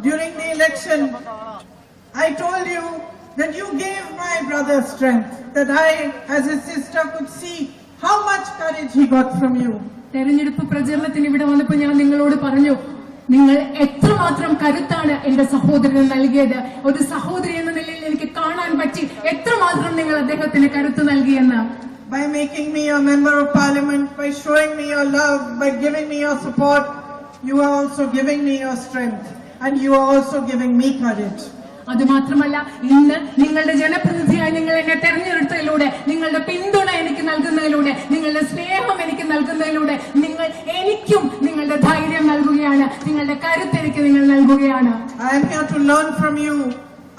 during the election, I told you that you gave my brother strength, that I, as his sister, could see how much courage he got from you. തെരഞ്ഞെടുപ്പ് പ്രചരണത്തിന് ഇവിടെ വന്നപ്പോൾ ഞാൻ നിങ്ങളോട് പറഞ്ഞു, നിങ്ങൾ എത്രമാത്രം കരുത്താണ് എന്റെ സഹോദരന് നൽകിയത്. ഒരു സഹോദരി എന്ന നിലയിൽ എനിക്ക് കാണാൻ പറ്റി എത്രമാത്രം നിങ്ങൾ അദ്ദേഹത്തിന് കരുത്ത് നൽകിയെന്ന്. By making me a member of parliament, by showing me your love, by giving me your support, you are also giving me your strength, and you are also giving me courage. അതുമാത്രമല്ല, ഇന്ന് നിങ്ങളുടെ ജനപ്രതിനിധിയായി നിങ്ങൾ എന്നെ തെരഞ്ഞെടുത്തതിലൂടെ, നിങ്ങളുടെ പിന്തുണ എനിക്ക് നൽകുന്നതിലൂടെ, നിങ്ങളുടെ സ്നേഹം എനിക്ക് നൽകുന്നതിലൂടെ നിങ്ങൾ എനിക്കും നിങ്ങളുടെ ധൈര്യം നൽകുകയാണ്, നിങ്ങളുടെ കരുത്ത് എനിക്ക് നിങ്ങൾ നൽകുകയാണ്. I am here to learn from you.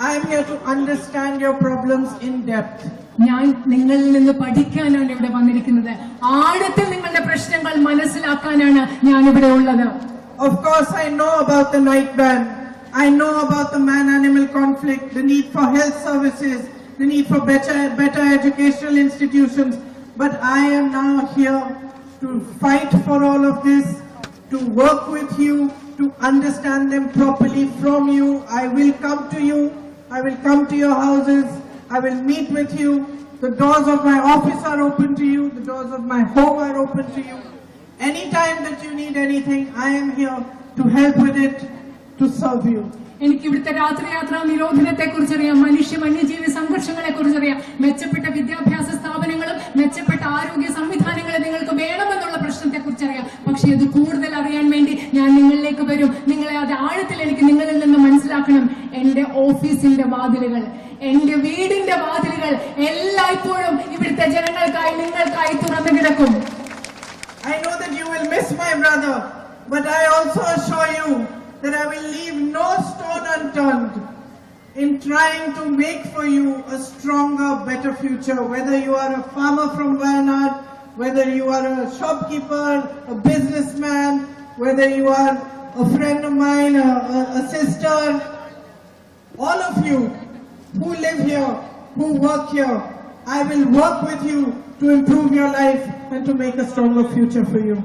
I am here to understand your problems in depth. ഞാൻ നിങ്ങളിൽ നിന്ന് പഠിക്കാനാണ് ഇവിടെ വന്നിരിക്കുന്നത്. ആഴത്തിൽ നിങ്ങളുടെ പ്രശ്നങ്ങൾ മനസ്സിലാക്കാനാണ് ഞാൻ ഇവിടെ ഉള്ളത്. Of course, I know about the night ban. I know about the man-animal conflict, the need for health services, the need for better educational institutions. But I am now here to fight for all of this, to work with you, to understand them properly from you. I will come to you. I will come to your houses. I will meet with you. The doors of my office are open to you. The doors of my home are open to you. Anytime that you need anything, I am here to help with it, to serve you. എനിക്ക് ഇവിടുത്തെ രാത്രിയാത്രാ നിരോധനത്തെ കുറിച്ചറിയാം, വന്യജീവി സംഘർഷങ്ങളെ കുറിച്ചറിയാം, മെച്ചപ്പെട്ട വിദ്യാഭ്യാസ സ്ഥാപനങ്ങളും മെച്ചപ്പെട്ട ആരോഗ്യ സംവിധാനങ്ങളും നിങ്ങൾക്ക് വേണമെന്നുള്ള പ്രശ്നത്തെ കുറിച്ചറിയാം. പക്ഷെ ഇത് കൂടുതൽ അറിയാൻ വേണ്ടി ഞാൻ നിങ്ങളിലേക്ക് വരും. നിങ്ങളെ അത് ആഴത്തിൽ എനിക്ക് നിങ്ങളിൽ നിന്ന് മനസ്സിലാക്കണം. എന്റെ ഓഫീസിന്റെ വാതിലുകൾ, എന്റെ വീടിന്റെ വാതിലുകൾ എല്ലായ്പ്പോഴും ഇവിടുത്തെ ജനങ്ങൾക്കായി, നിങ്ങൾക്കായി തുറന്നു കിടക്കും. I know that you will miss my brother, but I also assure you that I will leave no stone unturned in trying to make for you a stronger, better future. Whether you are a farmer from Wayanad, whether you are a shopkeeper, a businessman, whether you are a friend of mine, a sister, all of you who live here, who work here, I will work with you to improve your life and to make a stronger future for you.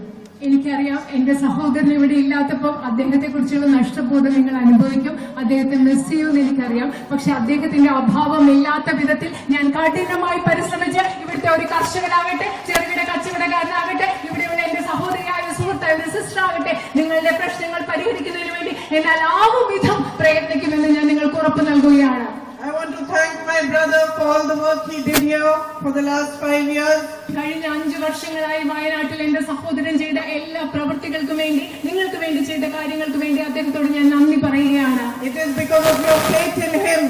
എനിക്കറിയാം, എന്റെ സഹോദരൻ ഇവിടെ ഇല്ലാത്തപ്പോൾ അദ്ദേഹത്തെ കുറിച്ചുള്ള നഷ്ടബോധം നിങ്ങൾ അനുഭവിക്കും. അദ്ദേഹത്തെ മിസ് ചെയ്യുമെന്ന് എനിക്കറിയാം. പക്ഷെ അദ്ദേഹത്തിന്റെ അഭാവം ഇല്ലാത്ത വിധത്തിൽ ഞാൻ കഠിനമായി പരിശ്രമിച്ച് ഇവിടുത്തെ ഒരു കർഷകനാകട്ടെ, ചെറുകിട കച്ചവടക്കാരനാകട്ടെ, ഇവിടെയുള്ള എന്റെ സഹോദരിയായ സുഹൃത്തായ ഒരു സിസ്റ്റർ ആകട്ടെ, നിങ്ങളുടെ പ്രശ്നങ്ങൾ പരിഹരിക്കുന്നതിന് വേണ്ടി എന്നാൽ ആവും വിധം പ്രയത്നിക്കുമെന്ന് ഞാൻ നിങ്ങൾക്ക് ഉറപ്പ് നൽകുകയാണ്. I want to thank my brother for all the work he did here for the last 5 years. കഴിഞ്ഞ 5 വർഷങ്ങളായി വയനാട്ടിൽ എന്റെ സഹോദരൻ ചെയ്ത എല്ലാ പ്രവൃത്തികൾക്കും വേണ്ടി, നിങ്ങൾക്ക് വേണ്ടി ചെയ്ത കാര്യങ്ങൾക്ക് വേണ്ടി അദ്ദേഹത്തോട് ഞാൻ നന്ദി പറയുകയാണ്. It is because of your faith in him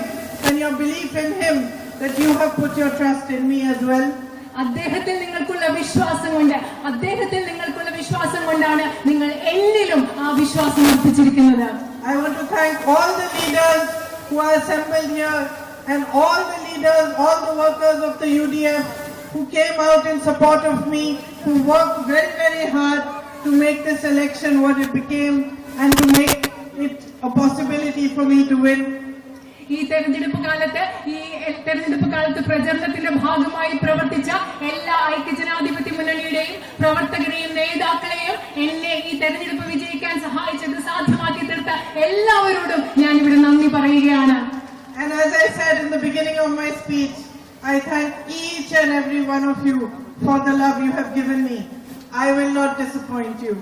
and your belief in him that you have put your trust in me as well. അദ്ദേഹത്തിൽ നിങ്ങൾക്കുള്ള വിശ്വാസം കൊണ്ടാണ് നിങ്ങൾ എന്നിലും ആ വിശ്വാസം അർപ്പിച്ചിരിക്കുന്നത്. I want to thank all the leaders who are assembled here and all the leaders, all the workers of the UDF who came out in support of me, who worked very, very hard to make this election what it became and to make it a possibility for me to win. ഈ തെരഞ്ഞെടുപ്പ് കാലത്ത് പ്രചരണത്തിന്റെ ഭാഗമായി പ്രവർത്തിച്ച എല്ലാ ഐക്യജനാധിപത്യ മുന്നണിയുടെയും പ്രവർത്തകരെയും നേതാക്കളെയും എന്നെ ഈ തെരഞ്ഞെടുപ്പ് വിജയിക്കാൻ സഹായിച്ചത്, സാധ്യമാക്കി തീർത്ത എല്ലാവരോടും ഞാൻ ഇവിടെ നന്ദി പറയുകയാണ്. And as I said in the beginning of my speech, I thank each and every one of you for the love you have given me. I will not disappoint you.